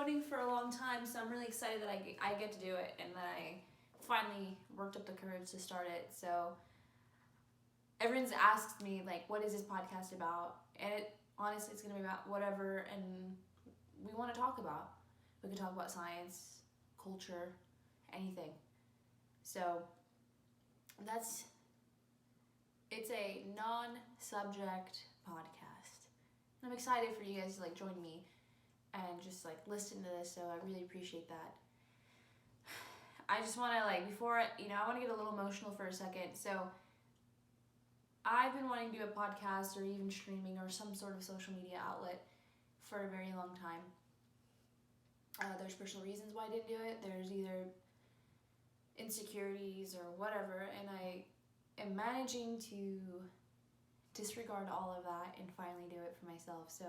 toting for a long time, so I'm really excited that I get to do it and that I finally worked up the courage to start it. So everyone's asked me, like, what is this podcast about? And honestly, it's going to be about whatever and we want to talk about. We can talk about science, culture, anything. So it's a non-subject podcast. And I'm excited for you guys to like join me and just like listen to this, so I really appreciate that. I just want to like, I want to get a little emotional for a second. So I've been wanting to do a podcast or even streaming or some sort of social media outlet for a very long time. There's personal reasons why I didn't do it. There's either insecurities or whatever, and I am managing to disregard all of that and finally do it for myself. So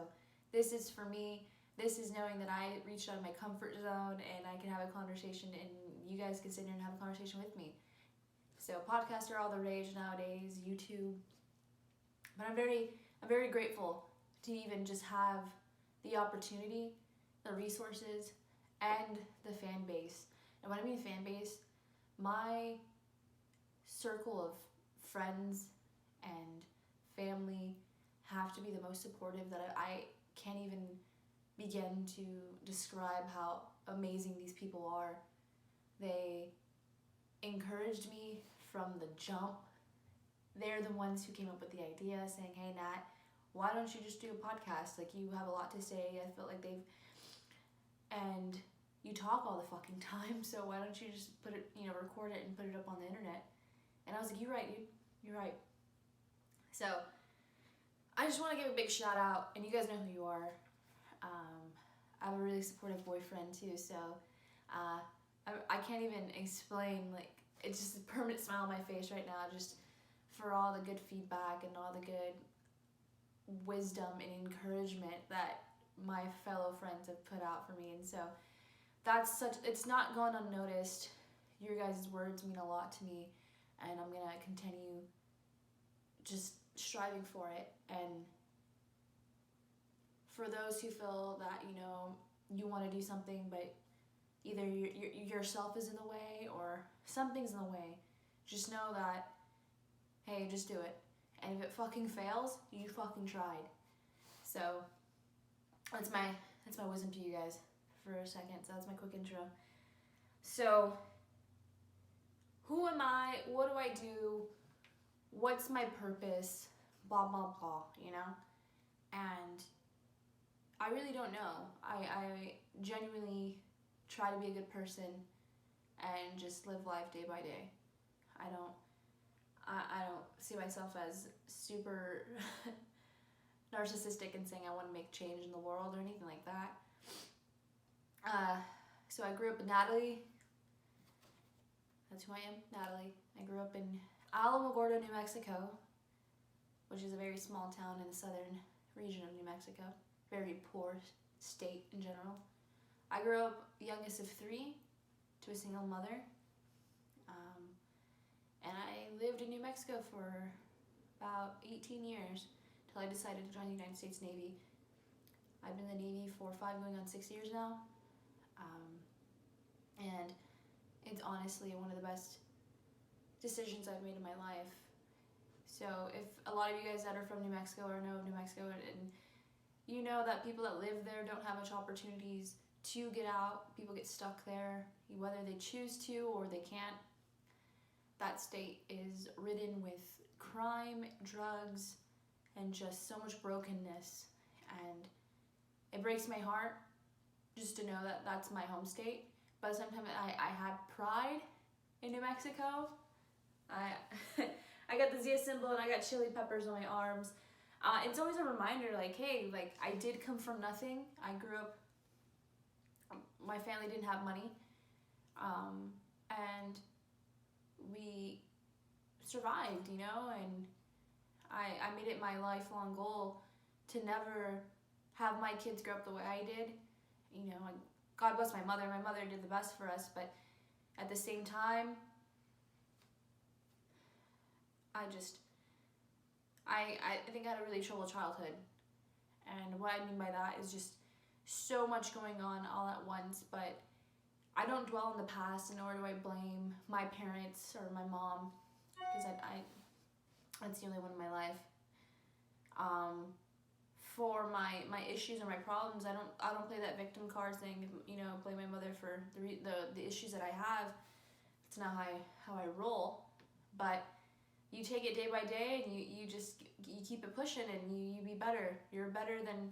this is for me. This is knowing that I reached out of my comfort zone and I can have a conversation and you guys can sit here and have a conversation with me. So podcasts are all the rage nowadays, YouTube. But I'm very grateful to even just have the opportunity, the resources, and the fan base. And when I mean fan base, my circle of friends and family have to be the most supportive that I can't even begin to describe how amazing these people are. They encouraged me from the jump. They're the ones who came up with the idea, saying, hey Nat, why don't you just do a podcast? Like, you have a lot to say. I felt like and you talk all the fucking time, so why don't you just record it and put it up on the internet? And I was like, you're right, dude. You're right. So I just want to give a big shout out, and you guys know who you are. I have a really supportive boyfriend too, so I can't even explain, like, it's just a permanent smile on my face right now, just for all the good feedback and all the good wisdom and encouragement that my fellow friends have put out for me. And so it's not gone unnoticed. Your guys' words mean a lot to me, and I'm gonna continue just striving for it. And for those who feel that, you want to do something, but either yourself is in the way or something's in the way, just know that, hey, just do it. And if it fucking fails, you fucking tried. So that's my wisdom to you guys for a second. So that's my quick intro. So who am I? What do I do? What's my purpose? Blah, blah, blah, And I really don't know. I genuinely try to be a good person and just live life day by day. I don't see myself as super narcissistic and saying I want to make change in the world or anything like that. So I grew up in Natalie. That's who I am, Natalie. I grew up in Alamogordo, New Mexico, which is a very small town in the southern region of New Mexico. Very poor state in general. I grew up youngest of 3 to a single mother. And I lived in New Mexico for about 18 years until I decided to join the United States Navy. I've been in the Navy for 5 going on 6 years now. And it's honestly one of the best decisions I've made in my life. So if a lot of you guys that are from New Mexico or know of New Mexico, and you know that people that live there don't have much opportunities to get out, people get stuck there, whether they choose to or they can't. That state is ridden with crime, drugs, and just so much brokenness. And it breaks my heart just to know that that's my home state. But sometimes I have pride in New Mexico. I got the Zia symbol and I got chili peppers on my arms. It's always a reminder, like, hey, like, I did come from nothing. I grew up, my family didn't have money. And we survived, and I made it my lifelong goal to never have my kids grow up the way I did. God bless my mother. My mother did the best for us, but at the same time, I think I had a really troubled childhood. And what I mean by that is just so much going on all at once, but I don't dwell in the past, nor do I blame my parents or my mom, because that's the only one in my life. For my issues or my problems, I don't play that victim card thing. Blame my mother for the issues that I have. It's not how I roll, but you take it day by day, and you keep it pushing, and you be better. You're better than.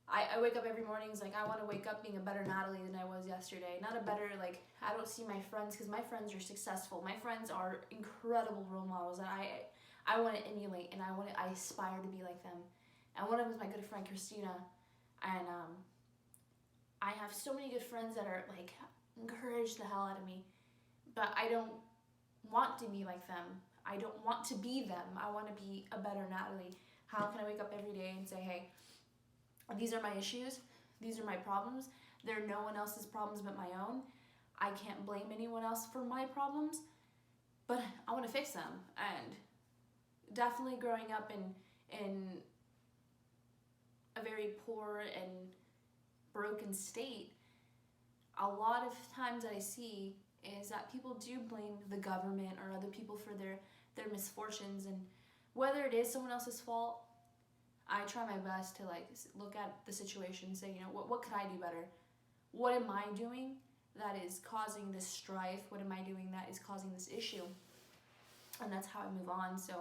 I wake up every morning, it's like, I want to wake up being a better Natalie than I was yesterday. Not a better, like, I don't see my friends, because my friends are successful. My friends are incredible role models that I want to emulate, and I aspire to be like them. And one of them is my good friend Christina, and I have so many good friends that are, like, encourage the hell out of me, but I don't want to be like them. I don't want to be them. I want to be a better Natalie. How can I wake up every day and say, hey, these are my issues, these are my problems, they're no one else's problems but my own. I can't blame anyone else for my problems, but I want to fix them. And definitely growing up in a very poor and broken state, a lot of times that I see is that people do blame the government or other people for their misfortunes, and whether it is someone else's fault, I try my best to like look at the situation and say, what could I do better? What am I doing that is causing this strife? What am I doing that is causing this issue? And that's how I move on. So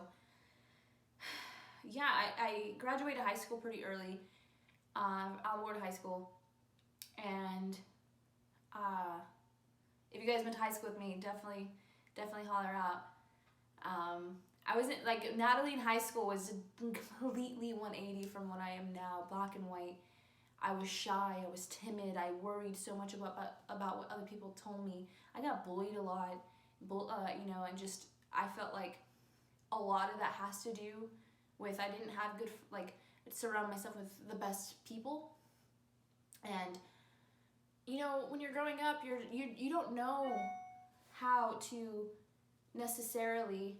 yeah, I graduated high school pretty early, Alward High School, and if you guys went to high school with me, definitely holler out. I wasn't, like, Natalie in high school was completely 180 from what I am now, black and white. I was shy, I was timid, I worried so much about what other people told me. I got bullied a lot, and just, I felt like a lot of that has to do with I didn't have good, surround myself with the best people. And, when you're growing up, you don't know how to necessarily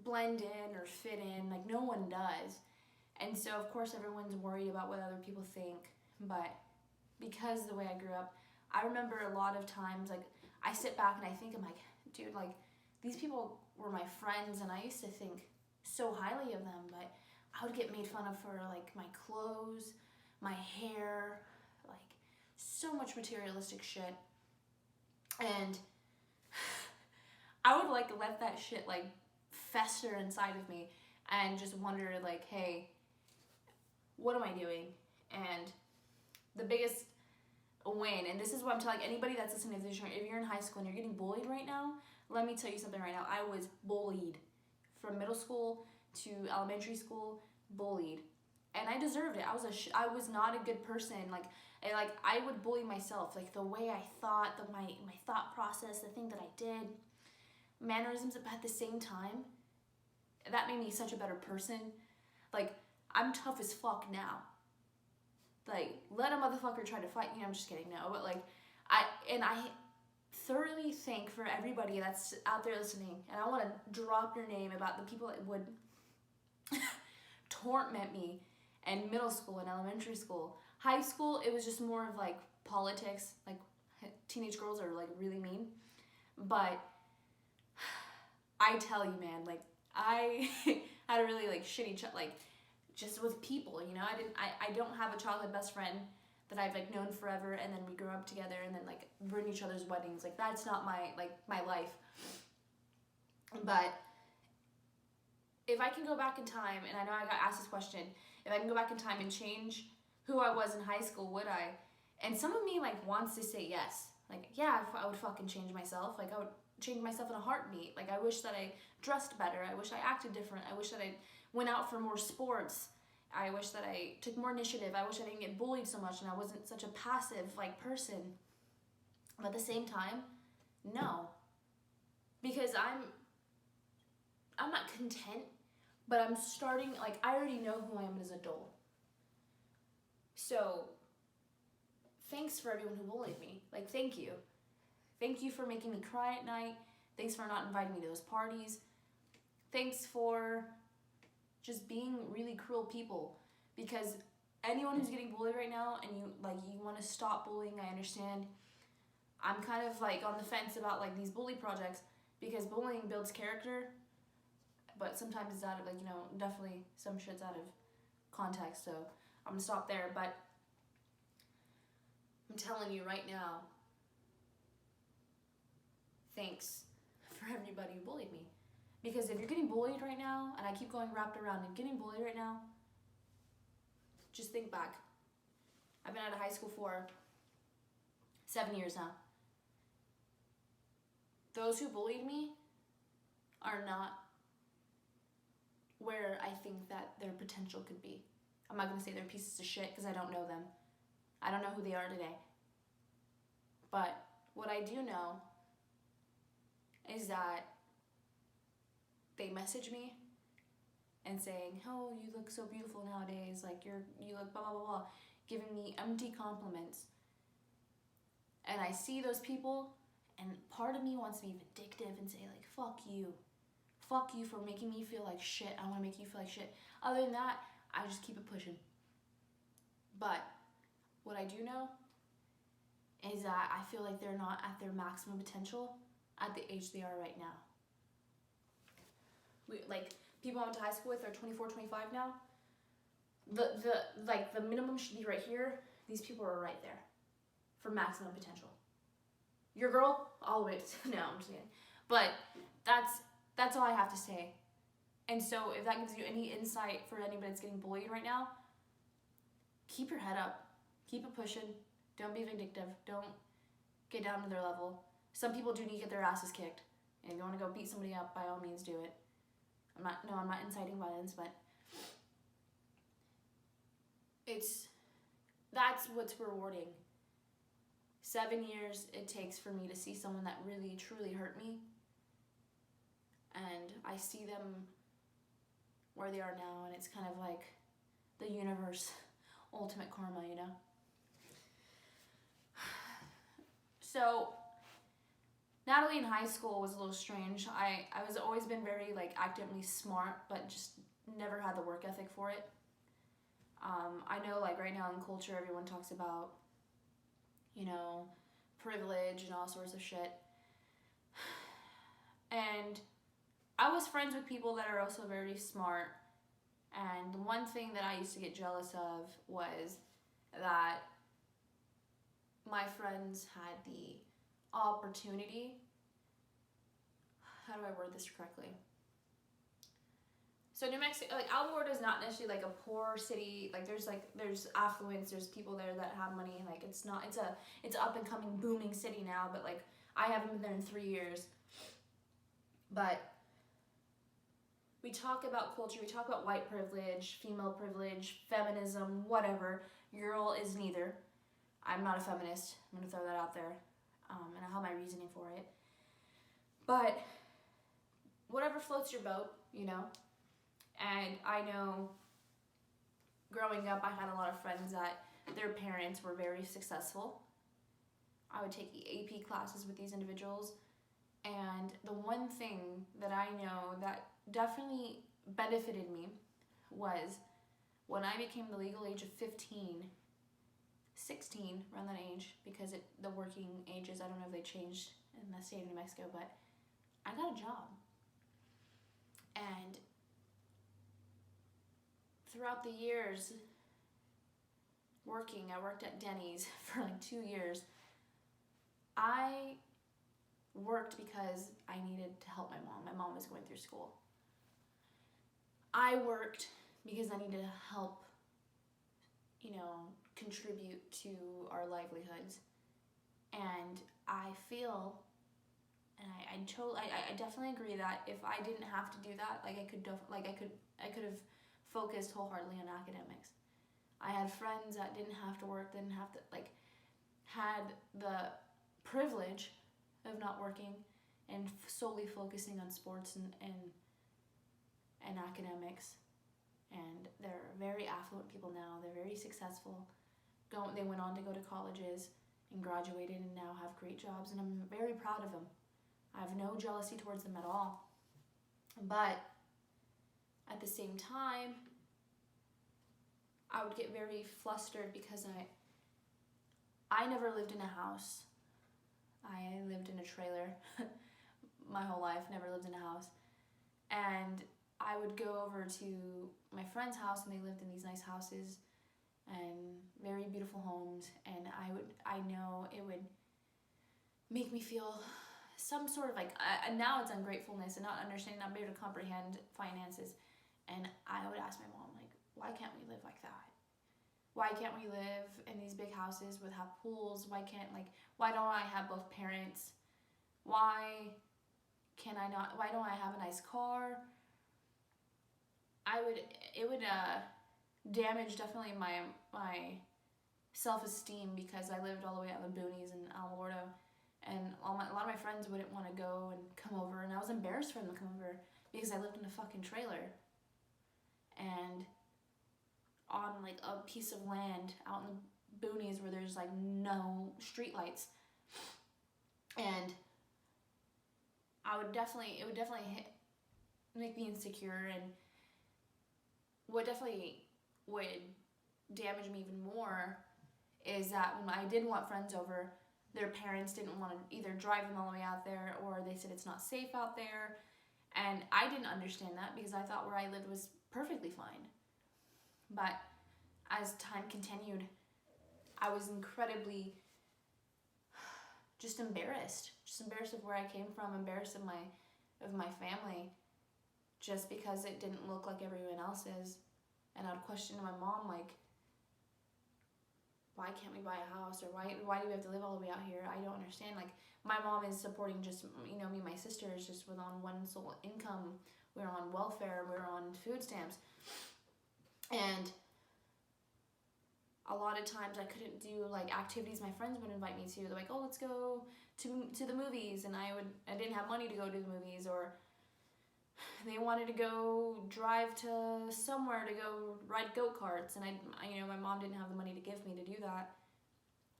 blend in or fit in, like no one does. And so of course everyone's worried about what other people think, but because the way I grew up, I remember a lot of times, like, I sit back and I think, I'm like, dude, like, these people were my friends and I used to think so highly of them, but I would get made fun of for, like, my clothes, my hair, like, so much materialistic shit. And I would, like, let that shit, like, fester inside of me and just wonder, like, hey, what am I doing? And the biggest win, and this is what I'm telling anybody that's listening to this, if you're in high school and you're getting bullied right now, let me tell you something right now. I was bullied from middle school to elementary school, bullied, and I deserved it. I was not a good person. I would bully myself, like the way I thought, my thought process, the thing that I did, mannerisms. But at the same time, that made me such a better person. Like, I'm tough as fuck now. Like, let a motherfucker try to fight me. I'm just kidding, no. But I thoroughly think for everybody that's out there listening, and I want to drop your name about the people that would torment me in middle school and elementary school. High school, it was just more of like politics. Like, teenage girls are like really mean. But I tell you, man, like, I had a really like shitty just with people, I don't have a childhood best friend that I've like known forever, and then we grew up together, and then like we're in each other's weddings. Like, that's not my life. But if I can go back in time, and I know I got asked this question, if I can go back in time and change who I was in high school, would I? And some of me like wants to say yes. Like, yeah, I would fucking change myself. Like, I would change myself in a heartbeat. Like, I wish that I dressed better. I wish I acted different. I wish that I went out for more sports. I wish that I took more initiative. I wish I didn't get bullied so much and I wasn't such a passive like person. But at the same time, no. Because I'm not content, but I'm starting, like, I already know who I am as an adult. So thanks for everyone who bullied me. Like, thank you. Thank you for making me cry at night. Thanks for not inviting me to those parties. Thanks for just being really cruel people. Because anyone who's getting bullied right now and you want to stop bullying, I understand. I'm kind of like on the fence about like these bully projects, because bullying builds character, but sometimes it's out of like, definitely some shit's out of context, so I'm gonna stop there. But I'm telling you right now, thanks for everybody who bullied me. Because if you're getting bullied right now, and I keep going wrapped around and getting bullied right now, just think back. I've been out of high school for 7 years now. Those who bullied me are not where I think that their potential could be. I'm not going to say they're pieces of shit because I don't know them. I don't know who they are today. But what I do know is that they message me and saying, oh, you look so beautiful nowadays, like you look blah, blah, blah, blah, giving me empty compliments. And I see those people, and part of me wants to be vindictive and say like, fuck you for making me feel like shit. I want to make you feel like shit. Other than that, I just keep it pushing. But what I do know is that I feel like they're not at their maximum potential at the age they are right now. Like, people I went to high school with are 24, 25 now. The minimum should be right here. These people are right there for maximum potential. Your girl, all the way to, no, I'm just kidding. But that's all I have to say. And so if that gives you any insight for anybody that's getting bullied right now, keep your head up. Keep it pushing. Don't be vindictive. Don't get down to their level. Some people do need to get their asses kicked. And if you want to go beat somebody up, by all means do it. I'm not inciting violence, but that's what's rewarding. 7 years it takes for me to see someone that really, truly hurt me. And I see them where they are now, and it's kind of like the universe, ultimate karma, So, Natalie in high school was a little strange. I was always been very like academically smart, but just never had the work ethic for it. I know like right now in culture, everyone talks about, privilege and all sorts of shit. And I was friends with people that are also very smart. And the one thing that I used to get jealous of was that my friends had the opportunity. How do I word this correctly? So New Mexico, like Alamogordo is not necessarily like a poor city. Like there's affluence, there's people there that have money. Like it's up and coming booming city now, but like I haven't been there in 3 years. But we talk about culture, we talk about white privilege, female privilege, feminism, whatever. Girl is neither. I'm not a feminist. I'm gonna throw that out there. And I have my reasoning for it. But whatever floats your boat, And I know growing up, I had a lot of friends that their parents were very successful. I would take the AP classes with these individuals. And the one thing that I know that definitely benefited me was when I became the legal age of 16, around that age, because the working ages, I don't know if they changed in the state of New Mexico, but I got a job. And throughout the years working, I worked at Denny's for like 2 years. I worked because I needed to help my mom. My mom was going through school. I worked because I needed to help, contribute to our livelihoods. And I feel, and I definitely agree that if I didn't have to do that, I could have focused wholeheartedly on academics. I had friends that didn't have to work, had the privilege of not working and solely focusing on sports and academics. And they're very affluent people now. They're very successful. They went on to go to colleges and graduated and now have great jobs, and I'm very proud of them. I have no jealousy towards them at all. But at the same time, I would get very flustered because I never lived in a house. I lived in a trailer my whole life, never lived in a house. And I would go over to my friend's house, and they lived in these nice houses and very beautiful homes, and I know it would make me feel some sort of like, now it's ungratefulness and not understanding, not being able to comprehend finances. And I would ask my mom, like, why can't we live like that? Why can't we live in these big houses with have pools? Why don't I have both parents? Why don't I have a nice car? It would damage definitely my self-esteem, because I lived all the way out in the boonies in Alamogordo, and a lot of my friends wouldn't want to go and come over, and I was embarrassed for them to come over because I lived in a fucking trailer and on like a piece of land out in the boonies where there's like no street lights. And it would definitely make me insecure, and what definitely would damage me even more is that when I did want friends over, their parents didn't want to either drive them all the way out there, or they said it's not safe out there. And I didn't understand that because I thought where I lived was perfectly fine. But as time continued, I was incredibly just embarrassed of where I came from, embarrassed of my family, just because it didn't look like everyone else's. And I would question my mom, like, why can't we buy a house, or why do we have to live all the way out here? I don't understand. Like, my mom is supporting just, me and my sisters just with on one sole income. We were on welfare, we were on food stamps. And a lot of times I couldn't do like activities my friends would invite me to. They're like, oh, let's go to the movies, and I didn't have money to go to the movies, or they wanted to go drive to somewhere to go ride go-karts, and my mom didn't have the money to give me to do that.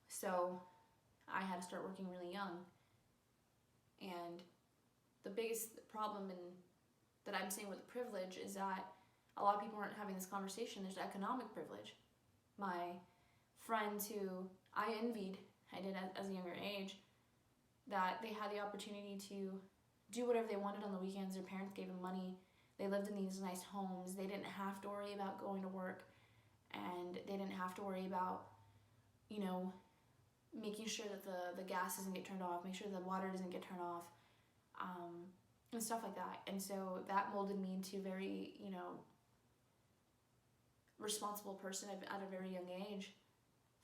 So I had to start working really young. And the biggest problem that I'm seeing with privilege is that a lot of people aren't having this conversation. There's economic privilege. My friends who I envied, I did as a younger age, that they had the opportunity to do whatever they wanted on the weekends. Their parents gave them money. They lived in these nice homes. They didn't have to worry about going to work, and they didn't have to worry about, making sure that the gas doesn't get turned off, make sure the water doesn't get turned off, and stuff like that. And so that molded me into a very, responsible person at a very young age,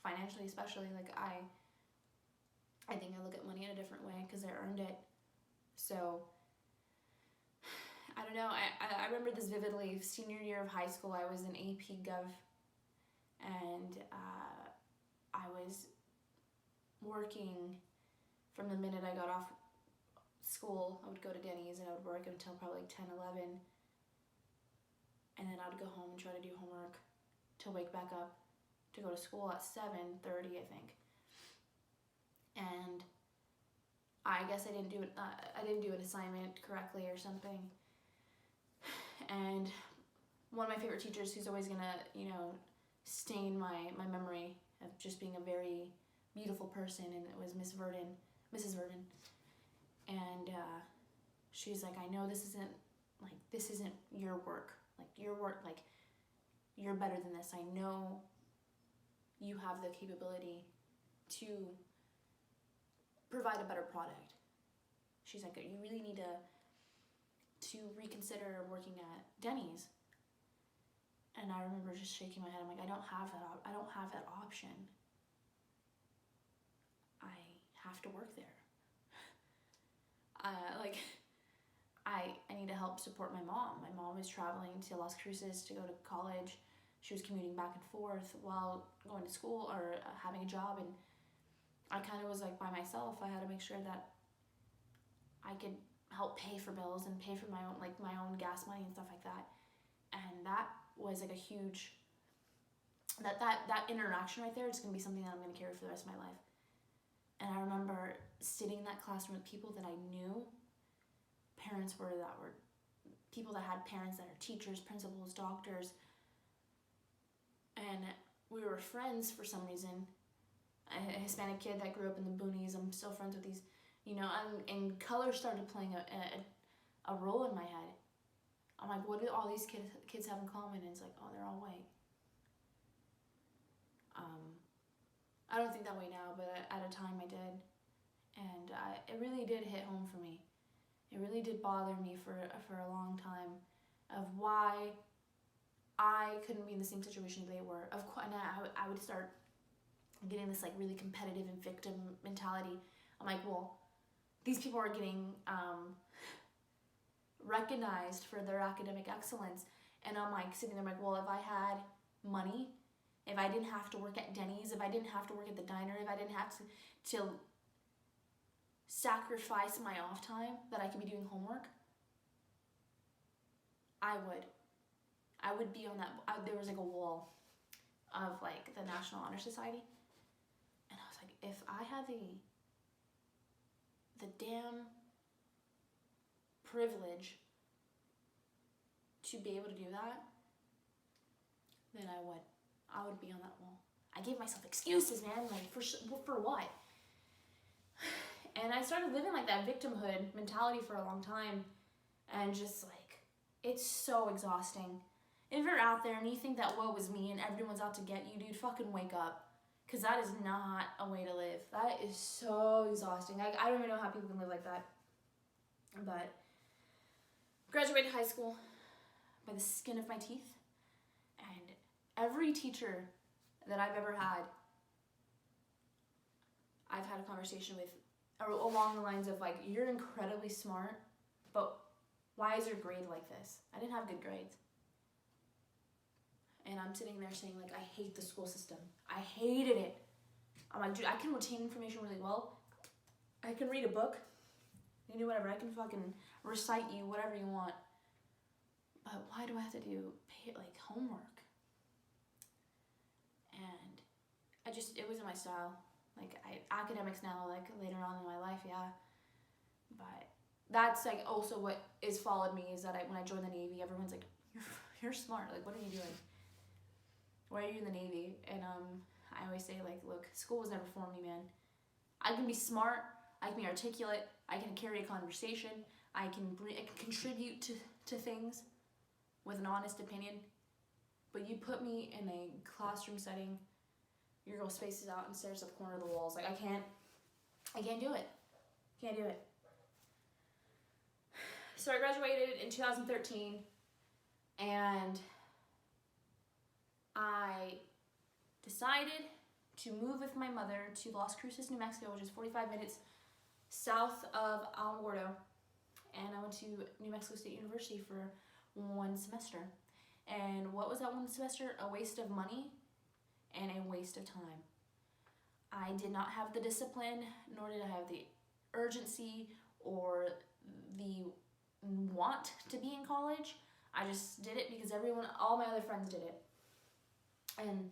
financially especially. Like, I think I look at money in a different way because I earned it. So I don't know, I remember this vividly. Senior year of high school, I was in AP Gov, and I was working from the minute I got off school. I would go to Denny's and I would work until probably 10, 11, and then I would go home and try to do homework to wake back up to go to school at 7:30, I think. And I guess I didn't do an assignment correctly or something. And one of my favorite teachers, who's always gonna, stain my memory of just being a very beautiful person, and it was Mrs. Verdon. And she's like, I know this isn't your work. Like, your work, like, you're better than this. I know you have the capability to provide a better product. She's like, you really need to reconsider working at Denny's. And I remember just shaking my head. I'm like, I don't have that option. I have to work there. I need to help support my mom. My mom was traveling to Las Cruces to go to college. She was commuting back and forth while going to school or having a job, and I kind of was like by myself. I had to make sure that I could help pay for bills and pay for my own gas money and stuff like that. And that was like a huge, that interaction right there is going to be something that I'm going to carry for the rest of my life. And I remember sitting in that classroom with people that I knew, parents that were people that had parents that are teachers, principals, doctors, and we were friends for some reason. A Hispanic kid that grew up in the boonies. I'm still friends with these, and color started playing a role in my head. I'm like, what do all these kids have in common? And it's like, oh, they're all white. I don't think that way now, but at a time I did. And it really did hit home for me. It really did bother me for a long time of why I couldn't be in the same situation they were. Of course, and I would start getting this like really competitive and victim mentality. I'm like, well, these people are getting recognized for their academic excellence, and I'm like sitting there like, well, if I had money, if I didn't have to work at Denny's, if I didn't have to work at the diner, if I didn't have to sacrifice my off time that I could be doing homework, I would be on that. There was like a wall of like the National Honor Society, and I was like, if I had the damn privilege to be able to do that, then I would be on that wall. I gave myself excuses, man, like for what? And I started living like that victimhood mentality for a long time, and just like, it's so exhausting. If you're out there and you think that woe is me and everyone's out to get you, dude, fucking wake up. Because that is not a way to live. That is so exhausting. I don't even know how people can live like that. But graduated high school by the skin of my teeth. And every teacher that I've ever had, I've had a conversation with along the lines of like, you're incredibly smart, but why is your grade like this? I didn't have good grades. And I'm sitting there saying, like, I hate the school system. I hated it. I'm like, dude, I can retain information really well. I can read a book. I can do whatever. I can fucking recite you whatever you want. But why do I have to do, like, homework? And it wasn't my style. Like, academics now, like, later on in my life, yeah. But that's, like, also what has followed me is that when I joined the Navy, everyone's like, you're smart. Like, what are you doing? Why are you in the Navy? And I always say, like, look, school was never for me, man. I can be smart, I can be articulate, I can carry a conversation, I can contribute to things with an honest opinion. But you put me in a classroom setting, your girl spaces out and stares at the corner of the walls. Like, I can't do it. Can't do it. So I graduated in 2013, and I decided to move with my mother to Las Cruces, New Mexico, which is 45 minutes south of Alamogordo. And I went to New Mexico State University for 1 semester. And what was that 1 semester? A waste of money and a waste of time. I did not have the discipline, nor did I have the urgency or the want to be in college. I just did it because all my other friends did it. And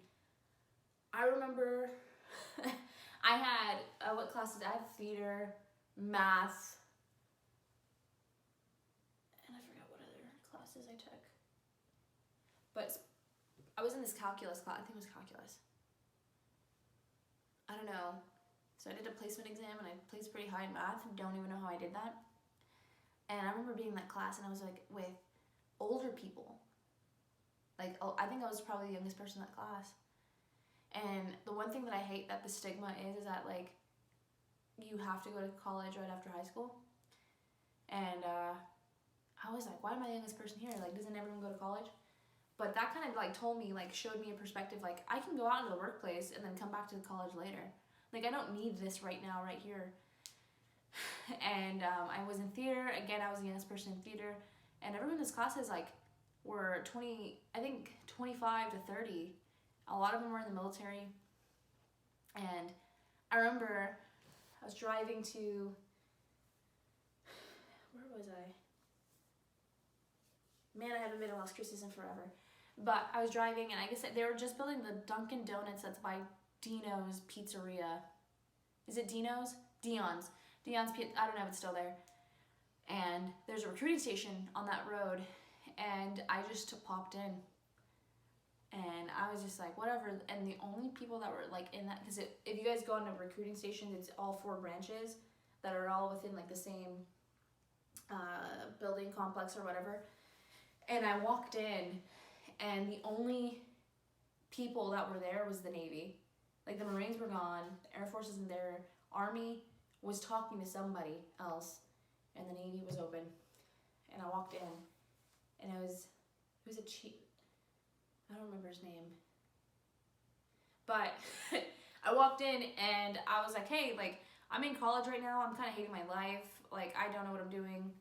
I remember I had, what classes? I had theater, math, and I forgot what other classes I took. But I was in this calculus class, I think it was calculus. I don't know. So I did a placement exam and I placed pretty high in math. Don't even know how I did that. And I remember being in that class and I was like with older people. Like, I think I was probably the youngest person in that class. And the one thing that I hate that the stigma is that, like, you have to go to college right after high school. And I was like, why am I the youngest person here? Like, doesn't everyone go to college? But that kind of, like, told me, like, showed me a perspective, like, I can go out into the workplace and then come back to college later. Like, I don't need this right now, right here. And I was in theater. Again, I was the youngest person in theater. And everyone in this class is, like, were 25 to 30. A lot of them were in the military. And I remember I was driving to, where was I? Man, I haven't been to Las Cruces in forever. But I was driving, and I guess they were just building the Dunkin' Donuts that's by Dino's Pizzeria. Is it Dino's? Dion's. I don't know if it's still there. And there's a recruiting station on that road, and I just popped in. And I was just like, whatever. And the only people that were like in that, because if you guys go on a recruiting station, it's all 4 branches that are all within like the same building complex or whatever. And I walked in, and the only people that were there was the Navy. Like the Marines were gone, the Air Force isn't there, Army was talking to somebody else, and the Navy was open. And I walked in, and it was a chief. I don't remember his name. But I walked in, and I was like, hey, like, I'm in college right now. I'm kind of hating my life. Like, I don't know what I'm doing.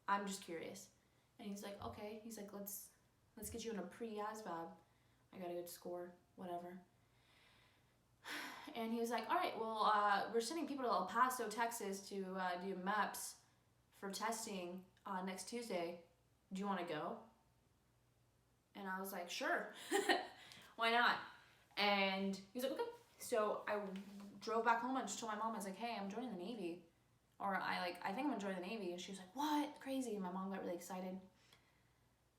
I'm just curious. And he's like, okay. He's like, let's get you in a pre-ASVAB. I got a good score, whatever. And he was like, all right, well, we're sending people to El Paso, Texas to do MEPS for testing next Tuesday. Do you want to go? And I was like, sure. Why not? And he was like, okay. So I drove back home and just told my mom, I was like, hey, I'm joining the Navy. Or I think I'm gonna join the Navy. And she was like, what? Crazy. And my mom got really excited.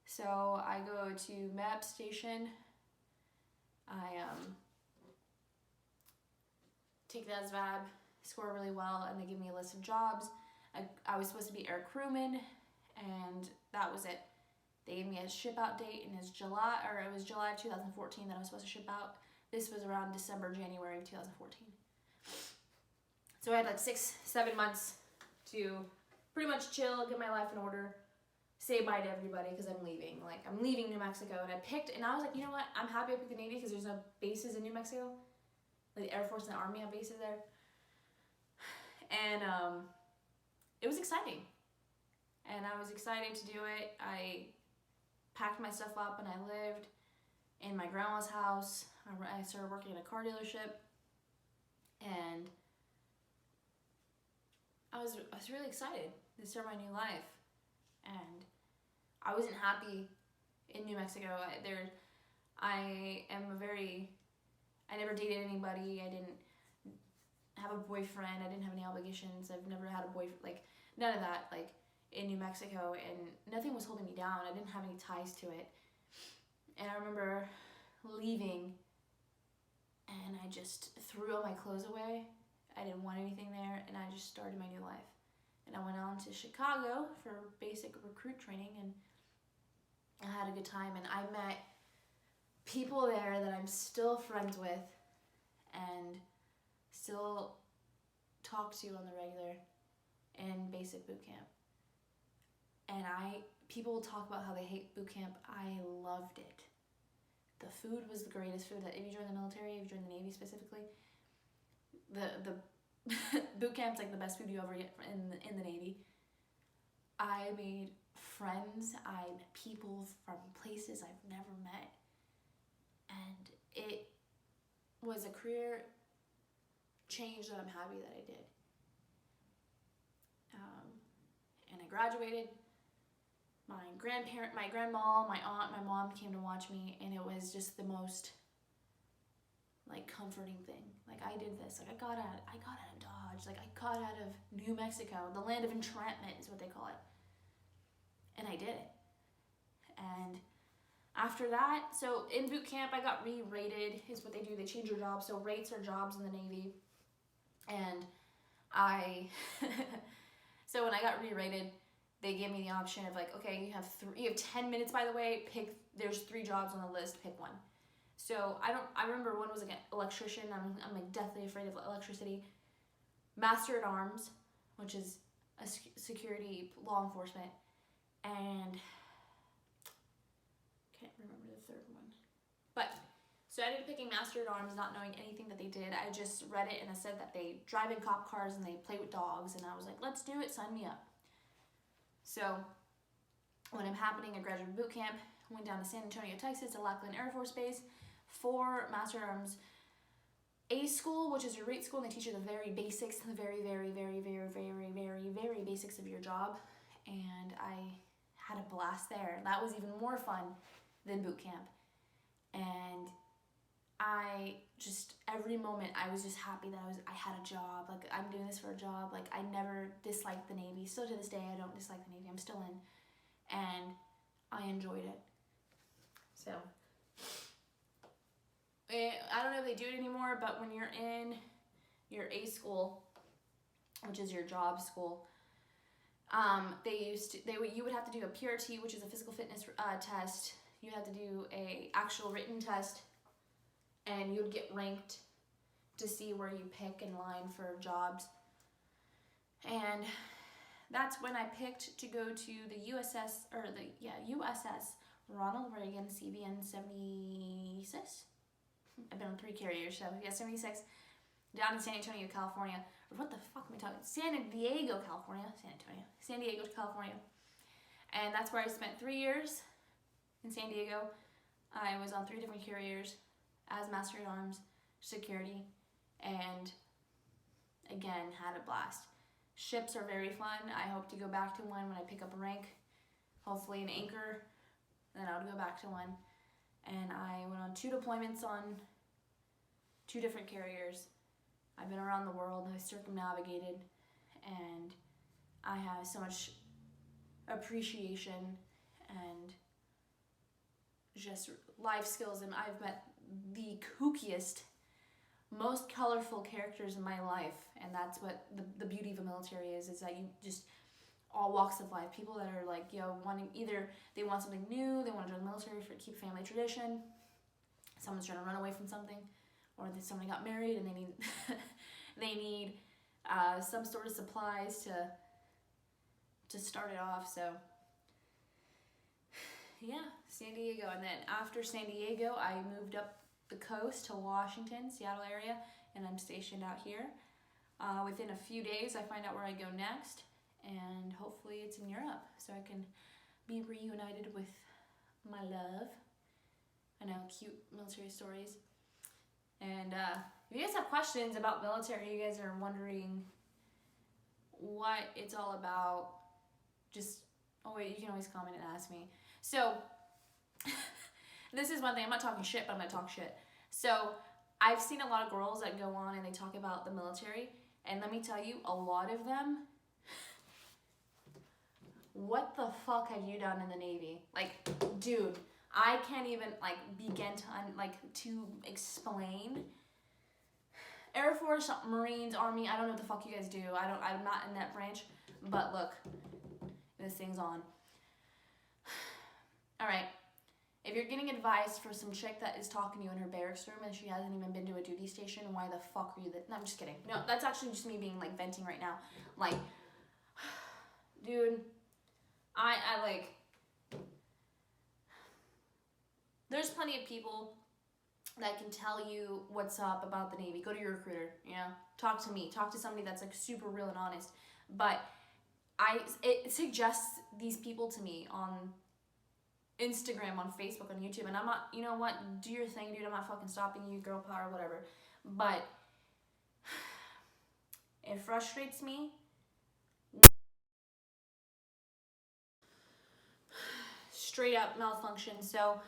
So I go to MEPS station. I take the ASVAB, score really well, and they give me a list of jobs. I was supposed to be air crewman, and that was it. They gave me a ship out date, and it was July 2014 that I was supposed to ship out. This was around December, January of 2014. So I had like 6-7 months to pretty much chill, get my life in order, say bye to everybody because I'm leaving. Like, I'm leaving New Mexico, and I was like, you know what? I'm happy I picked the Navy because there's no bases in New Mexico. Like, the Air Force and the Army have bases there. And it was exciting. And I was excited to do it. I packed my stuff up, and I lived in my grandma's house. I started working at a car dealership, and I was really excited to start my new life. And I wasn't happy in New Mexico. I never dated anybody. I didn't have a boyfriend. I didn't have any obligations. I've never had a boyfriend, like none of that, like in New Mexico, and nothing was holding me down. I didn't have any ties to it. And I remember leaving, and I just threw all my clothes away. I didn't want anything there, and I just started my new life. And I went on to Chicago for basic recruit training, and I had a good time. And I met people there that I'm still friends with and still talk to on the regular in basic boot camp. And people talk about how they hate boot camp. I loved it. The food was the greatest food. If you join the military, if you join the Navy specifically, the boot camp's like the best food you ever get in the Navy. I made friends. I met people from places I've never met. And it was a career change that I'm happy that I did. And I graduated. My grandma, my aunt, my mom came to watch me, and it was just the most like comforting thing. Like, I did this. Like, I got out of Dodge. Like, I got out of New Mexico, the land of entrapment is what they call it. And I did it. And after that, so in boot camp, I got re-rated, is what they do. They change your job. So rates are jobs in the Navy. And so when I got re-rated, they gave me the option of like, okay, you have 10 minutes, by the way, there's 3 jobs on the list, pick one. So I remember one was like an electrician. I'm like deathly afraid of electricity. Master at Arms, which is a security law enforcement, and can't remember the third one. But so I ended up picking Master at Arms, not knowing anything that they did. I just read it, and it said that they drive in cop cars and they play with dogs, and I was like, let's do it, sign me up. So when I'm happening, I graduated boot camp, went down to San Antonio, Texas, to Lackland Air Force Base for Master at Arms A school, which is your rate school, and they teach you the very basics, the very, very, very, very, very, very, very basics of your job. And I had a blast there. That was even more fun than boot camp. And I just every moment I was just happy that I had a job. Like, I'm doing this for a job. Like, I never disliked the Navy. Still to this day, I don't dislike the Navy. I'm still in. And I enjoyed it. So, I don't know if they do it anymore, but when you're in your A school, which is your job school, you would have to do a PRT, which is a physical fitness test. You had to do a actual written test, and you'd get ranked to see where you pick in line for jobs. And that's when I picked to go to the USS Ronald Reagan CVN 76. I've been on 3 carriers, so yeah, 76, down in San Antonio, California. Or what the fuck am I talking? San Diego, California. San Diego, California. And that's where I spent 3 years in San Diego. I was on 3 different carriers as Master at Arms, security, and again, had a blast. Ships are very fun. I hope to go back to one when I pick up a rank, hopefully an anchor, then I would go back to one. And I went on 2 deployments on 2 different carriers. I've been around the world, I circumnavigated, and I have so much appreciation and just life skills, and I've met the kookiest, most colorful characters in my life, and that's what the beauty of the military is that you just, all walks of life, people that are like, wanting, either they want something new, they want to join the military for keep family tradition, someone's trying to run away from something, or somebody got married and they need some sort of supplies to start it off. So yeah, San Diego. And then after San Diego, I moved up the coast to Washington, Seattle area, and I'm stationed out here. Within a few days, I find out where I go next, and hopefully it's in Europe, so I can be reunited with my love. I know, cute military stories. And if you guys have questions about military, you guys are wondering what it's all about, just, you can always comment and ask me. So, this is one thing, I'm not talking shit, but I'm gonna talk shit. So, I've seen a lot of girls that go on and they talk about the military, and let me tell you, a lot of them, what the fuck have you done in the Navy? Like, dude, I can't even begin to explain. Air Force, Marines, Army, I don't know what the fuck you guys do. I'm not in that branch, but look, this thing's on. All right, if you're getting advice for some chick that is talking to you in her barracks room and she hasn't even been to a duty station, why the fuck are you no, I'm just kidding. No, that's actually just me being venting right now. Dude, I there's plenty of people that can tell you what's up about the Navy. Go to your recruiter, talk to me, talk to somebody that's super real and honest. But it suggests these people to me on Instagram, on Facebook, on YouTube, and I'm not, you know what, do your thing, dude, I'm not fucking stopping you, girl power, whatever. But it frustrates me. Straight up malfunction. So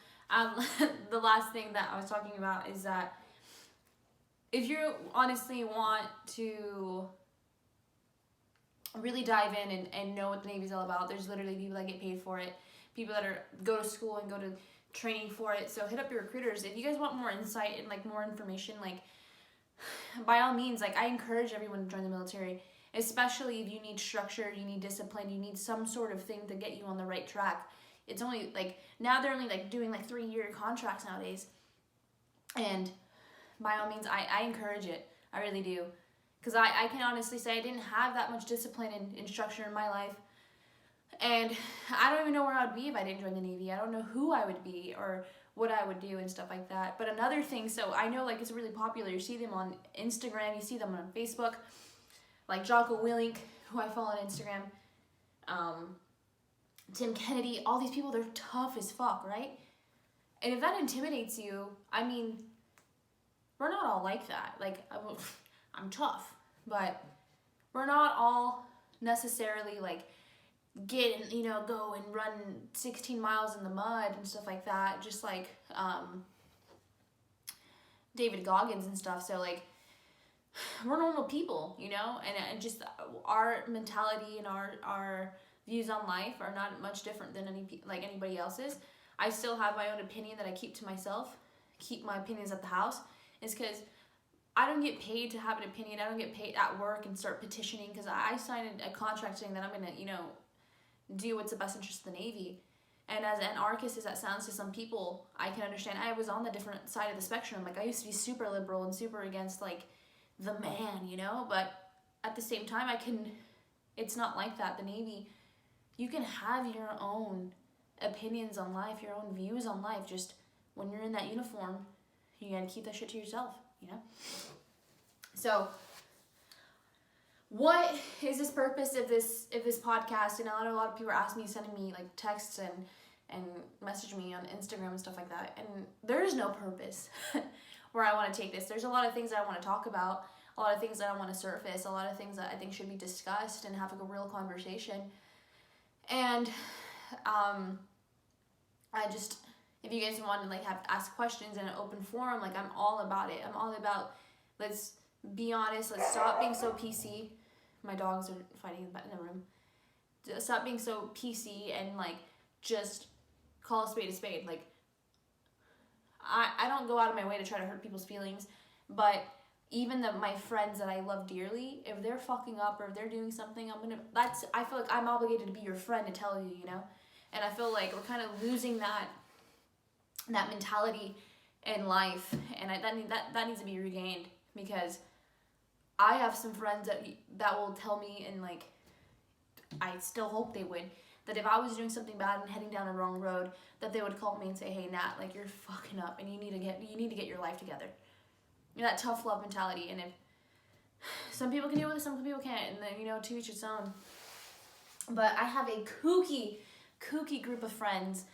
the last thing that I was talking about is that if you honestly want to really dive in and know what the Navy's all about, there's literally people that get paid for it, people that go to school and go to training for it. So hit up your recruiters if you guys want more insight and more information. By all means, I encourage everyone to join the military, especially if you need structure, you need discipline, you need some sort of thing to get you on the right track. It's only now they're only doing 3-year contracts nowadays, and by all means, I encourage it. I really do, because I can honestly say I didn't have that much discipline and structure in my life, and I don't even know where I would be if I didn't join the Navy. I don't know who I would be or what I would do and stuff like that. But another thing, so I know it's really popular. You see them on Instagram, you see them on Facebook, like Jocko Willink, who I follow on Instagram. Tim Kennedy, all these people, they're tough as fuck, right? And if that intimidates you, we're not all like that. I'm tough, but we're not all necessarily get and, go and run 16 miles in the mud and stuff like that. Just David Goggins and stuff. So like, we're normal people, you know, and just our mentality and our views on life are not much different than anybody else's. I still have my own opinion that I keep to myself, keep my opinions at the house. It's because I don't get paid to have an opinion. I don't get paid at work and start petitioning because I signed a contract saying that I'm going to, you know, do what's the best interest of the Navy. And as anarchist as that sounds to some people, I can understand. I was on the different side of the spectrum. Like, I used to be super liberal and super against, like, the man, you know? But at the same time, it's not like that. The Navy, you can have your own opinions on life, your own views on life. Just when you're in that uniform, you gotta keep that shit to yourself, you know? So, what is this purpose of this podcast? And I know a lot of people are asking me, sending me like texts and message me on Instagram and stuff like that. And there is no purpose where I want to take this. There's a lot of things that I want to talk about, a lot of things that I want to surface, a lot of things that I think should be discussed and have like a real conversation. And I just, if you guys want to like ask questions in an open forum, like I'm all about it. I'm all about, let's be honest, let's stop being so PC. My dogs are fighting in the room. Stop being so PC and like just call a spade. Like, I don't go out of my way to try to hurt people's feelings, but even my friends that I love dearly, if they're fucking up or if they're doing something, I feel like I'm obligated to be your friend to tell you, you know? And I feel like we're kind of losing that mentality in life, and that needs to be regained, because I have some friends that will tell me, and like, I still hope they would, that if I was doing something bad and heading down a wrong road, that they would call me and say, hey Nat, like, you're fucking up and you need to get your life together. You know, that tough love mentality. And if some people can deal with it, some people can't, and then, you know, to each its own. But I have a kooky group of friends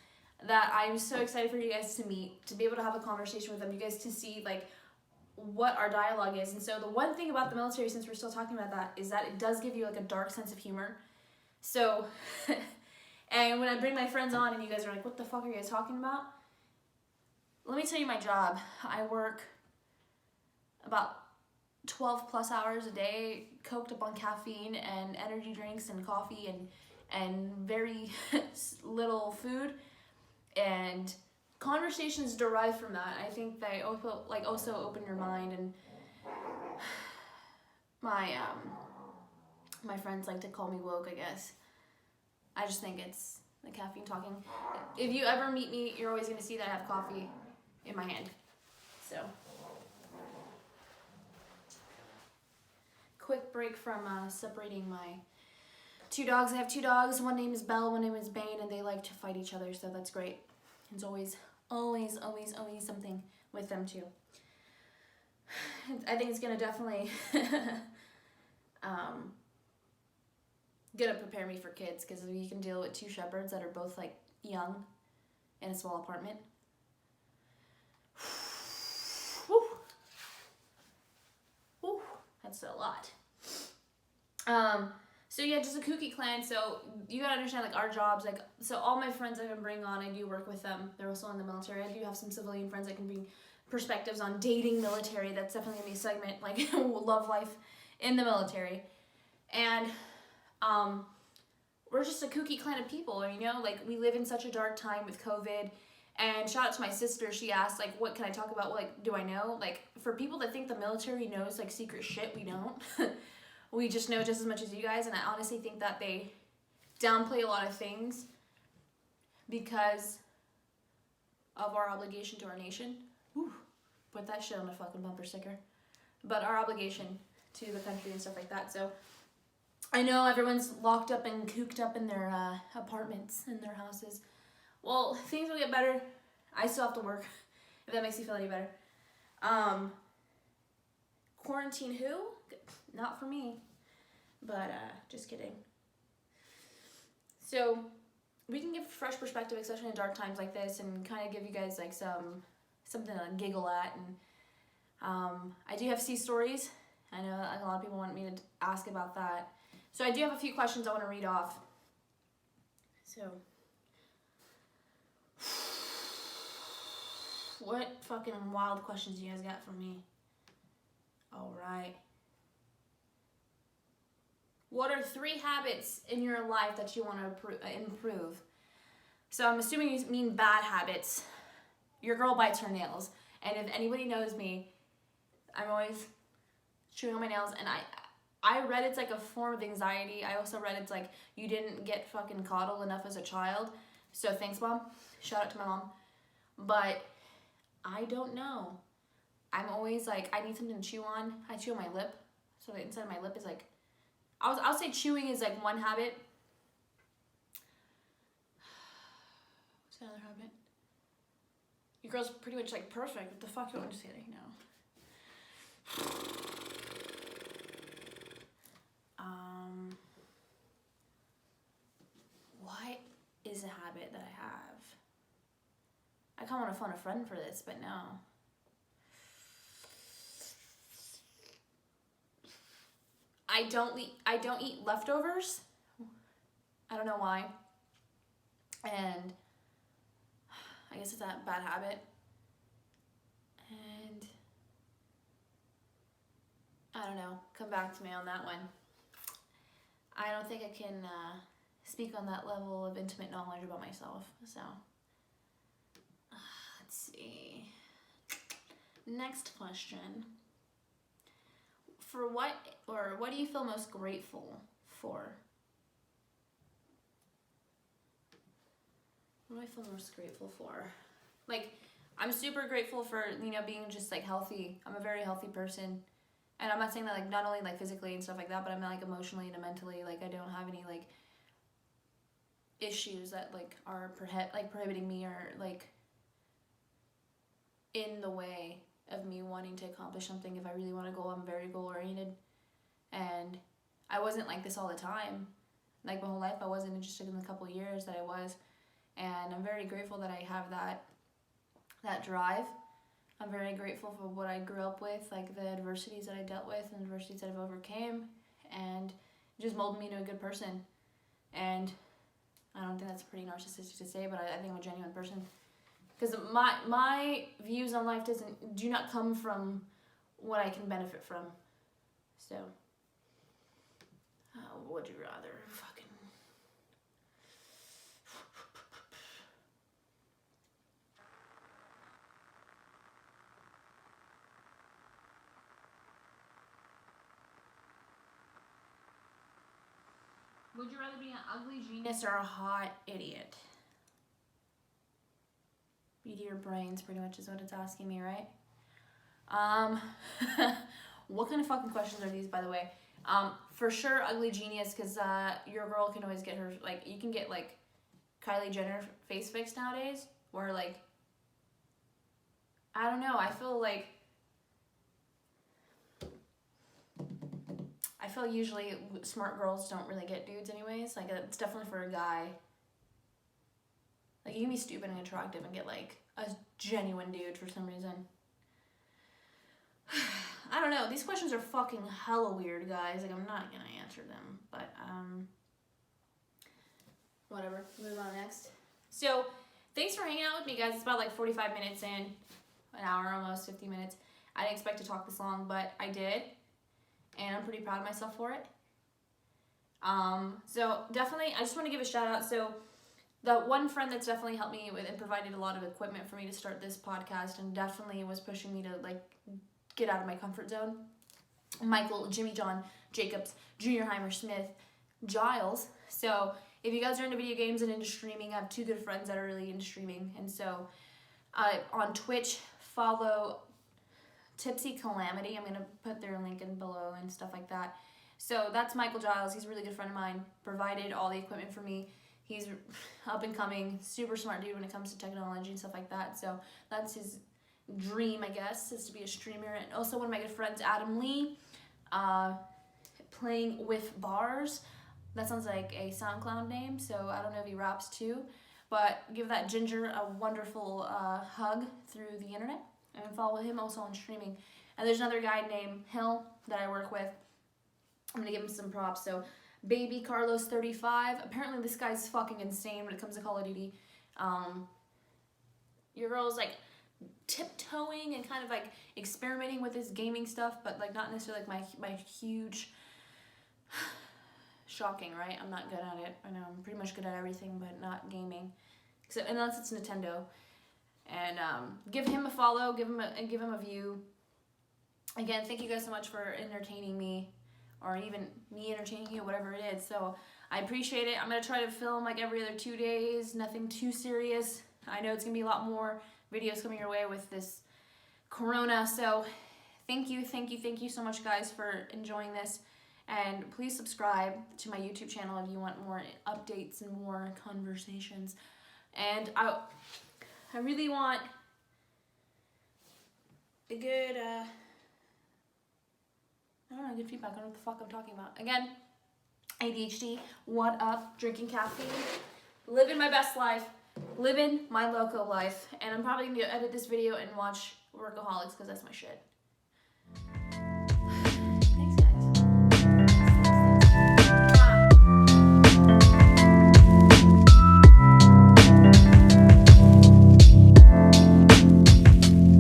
that I'm so excited for you guys to meet, to be able to have a conversation with them, you guys to see like what our dialogue is. And so the one thing about the military, since we're still talking about that, is that it does give you like a dark sense of humor. So, and when I bring my friends on and you guys are like, what the fuck are you guys talking about? Let me tell you my job. I work about 12 plus hours a day, coked up on caffeine and energy drinks and coffee and very little food, and conversations derive from that. I think they also open your mind, and my friends like to call me woke, I guess. I just think it's the caffeine talking. If you ever meet me, you're always going to see that I have coffee in my hand. So, quick break from separating my two dogs. I have two dogs. One name is Belle, one name is Bane, and they like to fight each other, so that's great. It's always something with them too. I think it's gonna definitely gonna prepare me for kids, because you can deal with two shepherds that are both like young in a small apartment. Whew. Whew. That's a lot. So yeah, just a kooky clan. So you gotta understand, like, our jobs, like, so all my friends I can bring on, I do work with them. They're also in the military. I do have some civilian friends that can bring perspectives on dating military. That's definitely gonna be a segment, like, love life in the military. And we're just a kooky clan of people, you know, like, we live in such a dark time with COVID. And shout out to my sister, she asked, like, what can I talk about? Like, do I know? Like, for people that think the military knows, like, secret shit, we don't. We just know just as much as you guys, and I honestly think that they downplay a lot of things because of our obligation to our nation. Whew, put that shit on a fucking bumper sticker. But our obligation to the country and stuff like that. So I know everyone's locked up and cooped up in their apartments, in their houses. Well, things will get better. I still have to work, if that makes you feel any better. Quarantine who? Not for me, but just kidding. So we can give a fresh perspective, especially in dark times like this, and kind of give you guys like something to giggle at. And I do have sea stories. I know a lot of people want me to ask about that. So I do have a few questions I want to read off. So What fucking wild questions you guys got for me? All right. What are 3 habits in your life that you want to improve? So I'm assuming you mean bad habits. Your girl bites her nails. And if anybody knows me, I'm always chewing on my nails. And I read it's like a form of anxiety. I also read it's like you didn't get fucking coddled enough as a child. So thanks, Mom. Shout out to my mom. But I don't know. I'm always like, I need something to chew on. I chew on my lip. So the inside of my lip is like, I'll say chewing is like one habit. What's another habit? Your girl's pretty much like perfect. What the fuck you want to say right now? What is a habit that I have? I kind of want to phone a friend for this, but no. I don't eat leftovers. I don't know why. And I guess it's a bad habit. And I don't know. Come back to me on that one. I don't think I can speak on that level of intimate knowledge about myself. So, let's see. Next question. For what do you feel most grateful for? What do I feel most grateful for? Like, I'm super grateful for, being just like healthy. I'm a very healthy person. And I'm not saying that like not only like physically and stuff like that, but I'm like emotionally and mentally, like I don't have any like issues that like are prohibiting me or like in the way of me wanting to accomplish something. If I really want to go, I'm very goal oriented. And I wasn't like this all the time. Like my whole life I wasn't, just in the couple of years that I was. And I'm very grateful that I have that drive. I'm very grateful for what I grew up with, like the adversities that I dealt with and adversities that I've overcame, and it just molded me into a good person. And I don't think that's pretty narcissistic to say, but I think I'm a genuine person. Because my views on life do not come from what I can benefit from. So, would you rather fucking... Would you rather be an ugly genius or a hot idiot? Beat your brains, pretty much is what it's asking me, right? What kind of fucking questions are these, by the way? For sure, ugly genius, because your girl can always get her, like, you can get, like, Kylie Jenner face fixed nowadays, where, like, I don't know, I feel usually smart girls don't really get dudes anyways. Like, it's definitely for a guy. Like, you can be stupid and attractive and get, like, a genuine dude for some reason. I don't know. These questions are fucking hella weird, guys. Like, I'm not gonna answer them. But, whatever. Move on next. So, thanks for hanging out with me, guys. It's about, like, 45 minutes in. An hour almost, 50 minutes. I didn't expect to talk this long, but I did. And I'm pretty proud of myself for it. So definitely, I just want to give a shout out. So the one friend that's definitely helped me with and provided a lot of equipment for me to start this podcast and definitely was pushing me to like get out of my comfort zone. Michael, Jimmy John, Jacobs, Juniorheimer, Smith, Giles. So if you guys are into video games and into streaming, I have 2 good friends that are really into streaming. And so on Twitch, follow Tipsy Calamity. I'm going to put their link in below and stuff like that. So that's Michael Giles. He's a really good friend of mine. Provided all the equipment for me. He's up and coming, super smart dude when it comes to technology and stuff like that. So that's his dream, I guess, is to be a streamer. And also one of my good friends, Adam Lee, playing with bars. That sounds like a SoundCloud name, so I don't know if he raps too. But give that ginger a wonderful hug through the internet. And follow him also on streaming. And there's another guy named Hill that I work with. I'm going to give him some props. So, Baby Carlos 35. Apparently this guy's fucking insane when it comes to Call of Duty. Your girl's like tiptoeing and kind of like experimenting with this gaming stuff, but like not necessarily like my huge, shocking, right? I'm not good at it. I know I'm pretty much good at everything, but not gaming, except unless it's Nintendo. And give him a follow, give him a view. Again, thank you guys so much for entertaining me, or even me entertaining you, whatever it is. So I appreciate it. I'm gonna try to film like every other 2 days, nothing too serious. I know it's gonna be a lot more videos coming your way with this corona. So thank you so much, guys, for enjoying this. And please subscribe to my YouTube channel if you want more updates and more conversations. And I really want a good, good feedback. I don't know what the fuck I'm talking about. Again, ADHD, what up? Drinking caffeine, living my best life, living my loco life. And I'm probably gonna edit this video and watch Workaholics because that's my shit.